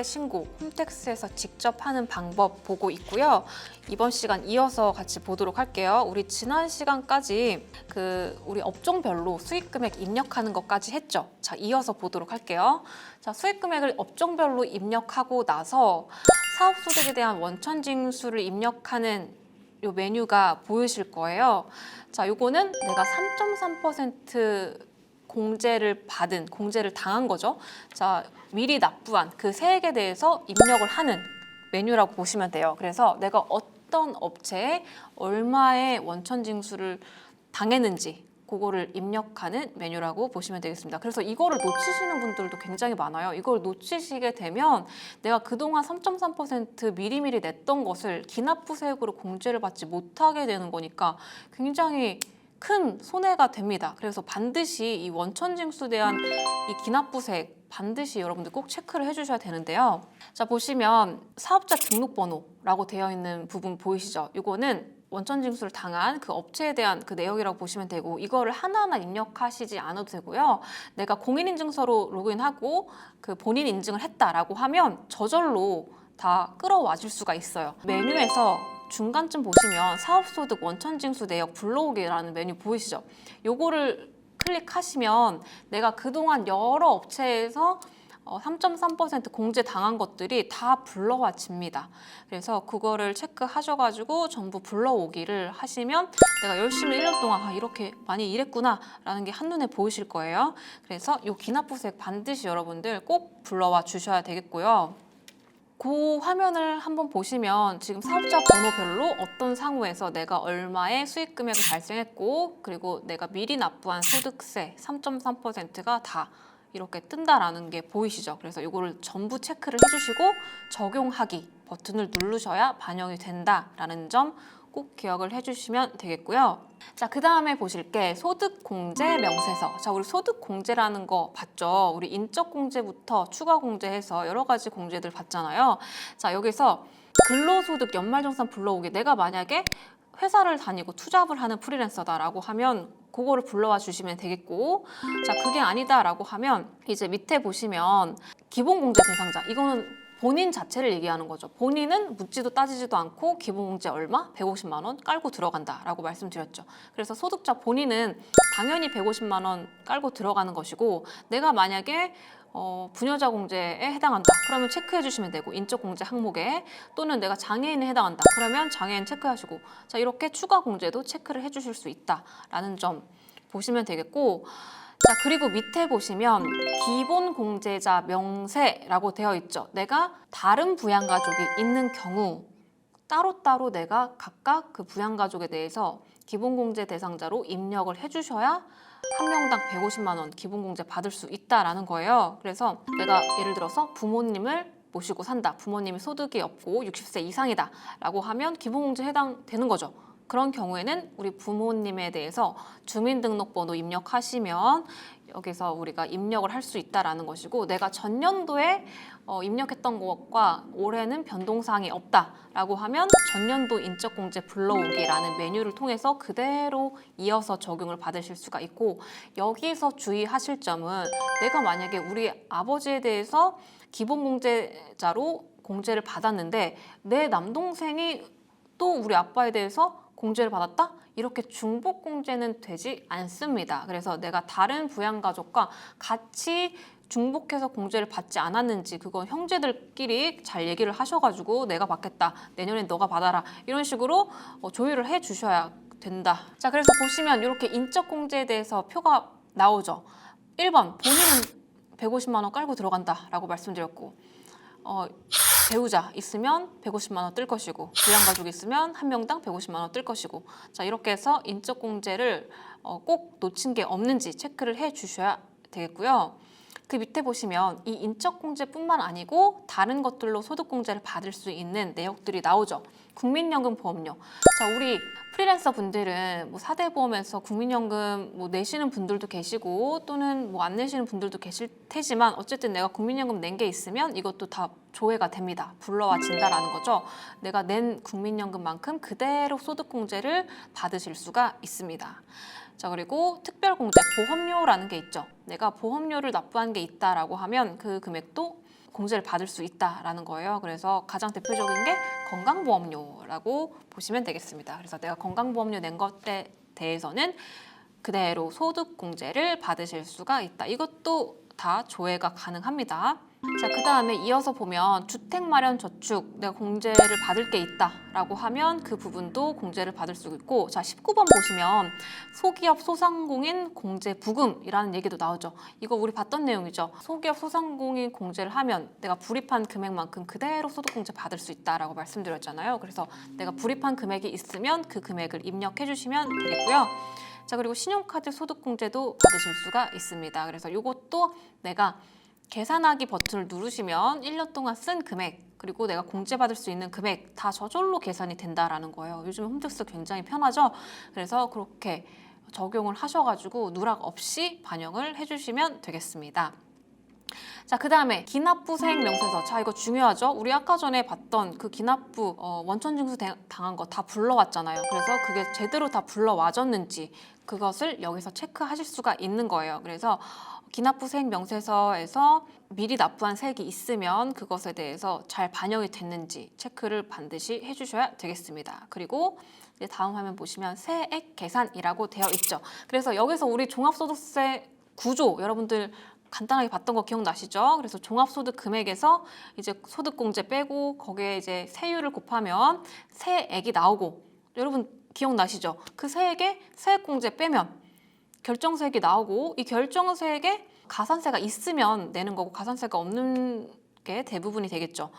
소득세 신고 홈택스에서 직접 하는 방법 보고 있고요. 이번 시간 이어서 같이 보도록 할게요. 우리 지난 시간까지 우리 업종별로 수익금액 입력하는 것까지 했죠. 자, 이어서 보도록 할게요. 자, 수익금액을 업종별로 입력하고 나서 사업소득에 대한 원천징수를 입력하는 요 메뉴가 보이실 거예요. 자, 요거는 내가 3.3% 공제를 당한 거죠. 자, 미리 납부한 그 세액에 대해서 입력을 하는 메뉴라고 보시면 돼요. 그래서 내가 어떤 업체에 얼마의 원천징수를 당했는지 그거를 입력하는 메뉴라고 보시면 되겠습니다. 그래서 이거를 놓치시는 분들도 굉장히 많아요. 이걸 놓치시게 되면 내가 그동안 3.3% 미리미리 냈던 것을 기납부세액으로 공제를 받지 못하게 되는 거니까 굉장히 큰 손해가 됩니다. 그래서 반드시 이 원천징수 대한 이 기납부세액 반드시 여러분들 꼭 체크를 해주셔야 되는데요. 자, 보시면 사업자 등록번호라고 되어 있는 부분 보이시죠? 이거는 원천징수를 당한 그 업체에 대한 그 내역이라고 보시면 되고, 이거를 하나하나 입력하시지 않아도 되고요. 내가 공인인증서로 로그인하고 그 본인 인증을 했다라고 하면 저절로 다 끌어와줄 수가 있어요. 메뉴에서 중간쯤 보시면 사업소득 원천징수 내역 불러오기라는 메뉴 보이시죠? 요거를 클릭하시면 내가 그동안 여러 업체에서 3.3% 공제 당한 것들이 다 불러와집니다. 그래서 그거를 체크하셔가지고 전부 불러오기를 하시면 내가 열심히 1년 동안 이렇게 많이 일했구나 라는 게 한눈에 보이실 거예요. 그래서 이 기납부세액 반드시 여러분들 꼭 불러와 주셔야 되겠고요. 그 화면을 한번 보시면 지금 사업자 번호별로 어떤 상호에서 내가 얼마의 수익 금액을 발생했고, 그리고 내가 미리 납부한 소득세 3.3%가 다 이렇게 뜬다라는 게 보이시죠? 그래서 이거를 전부 체크를 해주시고 적용하기 버튼을 누르셔야 반영이 된다라는 점 꼭 기억을 해주시면 되겠고요. 자, 그 다음에 보실 게 소득공제 명세서. 자, 우리 소득공제라는 거 봤죠? 우리 인적공제부터 추가공제해서 여러 가지 공제들 봤잖아요. 자, 여기서 근로소득 연말정산 불러오기. 내가 만약에 회사를 다니고 투잡을 하는 프리랜서다라고 하면 그거를 불러와 주시면 되겠고, 자, 그게 아니다라고 하면 이제 밑에 보시면 기본공제 대상자. 이거는 본인 자체를 얘기하는 거죠. 본인은 묻지도 따지지도 않고 기본공제 얼마? 150만 원 깔고 들어간다라고 말씀드렸죠. 그래서 소득자 본인은 당연히 150만 원 깔고 들어가는 것이고, 내가 만약에 부녀자 공제에 해당한다 그러면 체크해 주시면 되고, 인적 공제 항목에, 또는 내가 장애인에 해당한다 그러면 장애인 체크하시고, 자, 이렇게 추가 공제도 체크를 해 주실 수 있다라는 점 보시면 되겠고, 자, 그리고 밑에 보시면 기본 공제자 명세라고 되어 있죠. 내가 다른 부양가족이 있는 경우 따로따로 내가 각각 그 부양가족에 대해서 기본공제 대상자로 입력을 해주셔야 한 명당 150만 원 기본공제 받을 수 있다라는 거예요. 그래서 내가 예를 들어서 부모님을 모시고 산다. 부모님이 소득이 없고 60세 이상이다 라고 하면 기본공제에 해당되는 거죠. 그런 경우에는 우리 부모님에 대해서 주민등록번호 입력하시면 여기서 우리가 입력을 할 수 있다라는 것이고, 내가 전년도에 입력했던 것과 올해는 변동사항이 없다라고 하면 전년도 인적공제 불러오기라는 메뉴를 통해서 그대로 이어서 적용을 받으실 수가 있고, 여기서 주의하실 점은 내가 만약에 우리 아버지에 대해서 기본공제자로 공제를 받았는데 내 남동생이 또 우리 아빠에 대해서 공제를 받았다? 이렇게 중복공제는 되지 않습니다. 그래서 내가 다른 부양가족과 같이 중복해서 공제를 받지 않았는지 그건 형제들끼리 잘 얘기를 하셔가지고 내가 받겠다, 내년엔 너가 받아라, 이런 식으로 조율을 해 주셔야 된다. 자, 그래서 보시면 이렇게 인적공제에 대해서 표가 나오죠. 1번 본인은 150만 원 깔고 들어간다 라고 말씀드렸고, 배우자 있으면 150만 원 뜰 것이고, 부양가족 있으면 한 명당 150만 원 뜰 것이고, 자, 이렇게 해서 인적공제를 꼭 놓친 게 없는지 체크를 해 주셔야 되겠고요. 그 밑에 보시면 이 인적공제뿐만 아니고 다른 것들로 소득공제를 받을 수 있는 내역들이 나오죠. 국민연금 보험료. 자, 우리 프리랜서 분들은 뭐 4대 보험에서 국민연금 뭐 내시는 분들도 계시고 또는 뭐 안 내시는 분들도 계실 테지만, 어쨌든 내가 국민연금 낸 게 있으면 이것도 다 조회가 됩니다. 불러와진다라는 거죠. 내가 낸 국민연금만큼 그대로 소득공제를 받으실 수가 있습니다. 자, 그리고 특별공제, 보험료라는 게 있죠. 내가 보험료를 납부한 게 있다라고 하면 그 금액도 공제를 받을 수 있다라는 거예요. 그래서 가장 대표적인 게 건강보험료라고 보시면 되겠습니다. 그래서 내가 건강보험료 낸 것에 대해서는 그대로 소득공제를 받으실 수가 있다. 이것도 다 조회가 가능합니다. 자, 그 다음에 이어서 보면 주택마련저축 내가 공제를 받을 게 있다라고 하면 그 부분도 공제를 받을 수 있고, 자 19번 보시면 소기업 소상공인 공제 부금이라는 얘기도 나오죠. 이거 우리 봤던 내용이죠. 소기업 소상공인 공제를 하면 내가 불입한 금액만큼 그대로 소득공제 받을 수 있다라고 말씀드렸잖아요. 그래서 내가 불입한 금액이 있으면 그 금액을 입력해 주시면 되겠고요. 자, 그리고 신용카드 소득공제도 받으실 수가 있습니다. 그래서 이것도 내가 계산하기 버튼을 누르시면 1년 동안 쓴 금액, 그리고 내가 공제받을 수 있는 금액 다 저절로 계산이 된다라는 거예요. 요즘 홈택스 굉장히 편하죠. 그래서 그렇게 적용을 하셔가지고 누락 없이 반영을 해주시면 되겠습니다. 자, 그 다음에 기납부 세액명세서. 자, 이거 중요하죠. 우리 아까 전에 봤던 그 기납부 원천징수 당한 거 다 불러왔잖아요. 그래서 그게 제대로 다 불러와졌는지 그것을 여기서 체크하실 수가 있는 거예요. 그래서 기납부 세액명세서에서 미리 납부한 세액이 있으면 그것에 대해서 잘 반영이 됐는지 체크를 반드시 해주셔야 되겠습니다. 그리고 이제 다음 화면 보시면 세액 계산이라고 되어 있죠. 그래서 여기서 우리 종합소득세 구조 여러분들 간단하게 봤던 거 기억나시죠? 그래서 종합소득 금액에서 이제 소득공제 빼고 거기에 이제 세율을 곱하면 세액이 나오고, 여러분 기억나시죠? 그 세액에 세액공제 빼면 결정세액이 나오고, 이 결정세액에 가산세가 있으면 내는 거고 가산세가 없는 게 대부분이 되겠죠.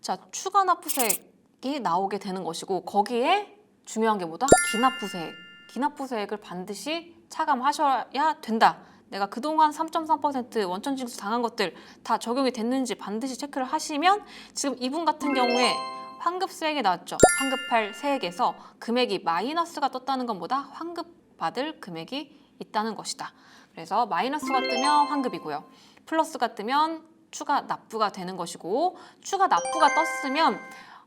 자, 추가 납부세액이 나오게 되는 것이고, 거기에 중요한 게 뭐다? 기납부세액. 기납부세액을 반드시 차감하셔야 된다. 내가 그동안 3.3% 원천징수 당한 것들 다 적용이 됐는지 반드시 체크를 하시면, 지금 이분 같은 경우에 환급세액이 나왔죠. 환급할 세액에서 금액이 마이너스가 떴다는 것보다 환급받을 금액이 있다는 것이다. 그래서 마이너스가 뜨면 환급이고요. 플러스가 뜨면 추가 납부가 되는 것이고, 추가 납부가 떴으면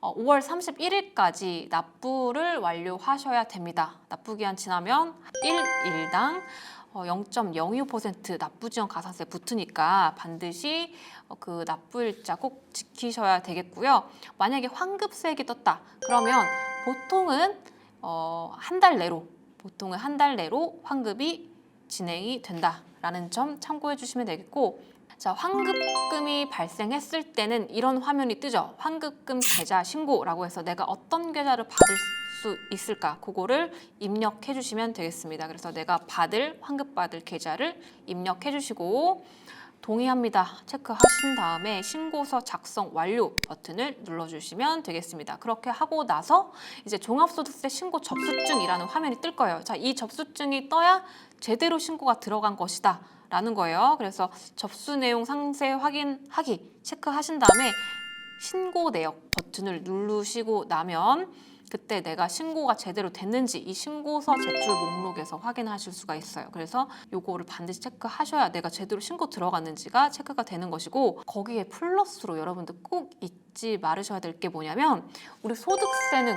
5월 31일까지 납부를 완료하셔야 됩니다. 납부기한 지나면 1일당 0.025% 납부지원 가산세 붙으니까 반드시 그 납부일자 꼭 지키셔야 되겠고요. 만약에 환급세액이 떴다 그러면 보통은 한 달 내로 환급이 진행이 된다라는 점 참고해 주시면 되겠고, 자, 환급금이 발생했을 때는 이런 화면이 뜨죠. 환급금 계좌 신고라고 해서 내가 어떤 계좌를 받을 수 있을까, 그거를 입력해 주시면 되겠습니다. 그래서 내가 환급받을 계좌를 입력해 주시고 동의합니다 체크하신 다음에 신고서 작성 완료 버튼을 눌러주시면 되겠습니다. 그렇게 하고 나서 이제 종합소득세 신고 접수증이라는 화면이 뜰 거예요. 자, 이 접수증이 떠야 제대로 신고가 들어간 것이다 라는 거예요. 그래서 접수 내용 상세 확인하기 체크하신 다음에 신고 내역 버튼을 누르시고 나면 그때 내가 신고가 제대로 됐는지 이 신고서 제출 목록에서 확인하실 수가 있어요. 그래서 요거를 반드시 체크하셔야 내가 제대로 신고 들어갔는지가 체크가 되는 것이고, 거기에 플러스로 여러분들 꼭 잊지 말으셔야 될 게 뭐냐면, 우리 소득세는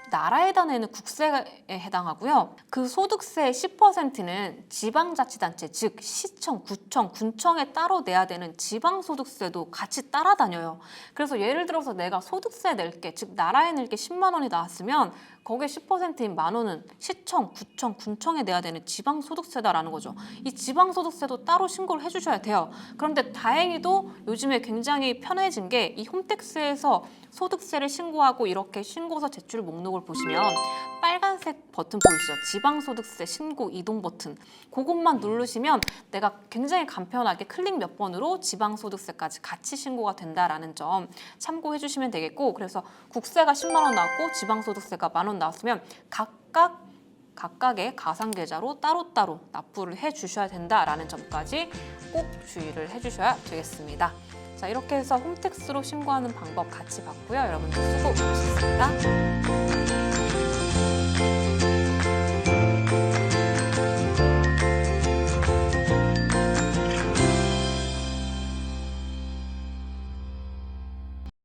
나라에다 내는 국세에 해당하고요. 그 소득세의 10%는 지방자치단체, 즉 시청, 구청, 군청에 따로 내야 되는 지방소득세도 같이 따라다녀요. 그래서 예를 들어서 내가 소득세 낼게, 즉 나라에 낼게 10만 원이 나왔으면 거기에 10%인 만 원은 시청, 구청, 군청에 내야 되는 지방소득세다라는 거죠. 이 지방소득세도 따로 신고를 해주셔야 돼요. 그런데 다행히도 요즘에 굉장히 편해진 게, 이 홈택스에서 소득세를 신고하고 이렇게 신고서 제출 목록을 보시면 빨간색 버튼 보이시죠? 지방소득세 신고 이동 버튼. 그것만 누르시면 내가 굉장히 간편하게 클릭 몇 번으로 지방소득세까지 같이 신고가 된다라는 점 참고해 주시면 되겠고, 그래서 국세가 10만 원 나왔고 지방소득세가 만 원 나왔으면 각각의 가상계좌로 따로따로 납부를 해 주셔야 된다라는 점까지 꼭 주의를 해 주셔야 되겠습니다. 자, 이렇게 해서 홈택스로 신고하는 방법 같이 봤고요. 여러분들 수고 많으셨습니다.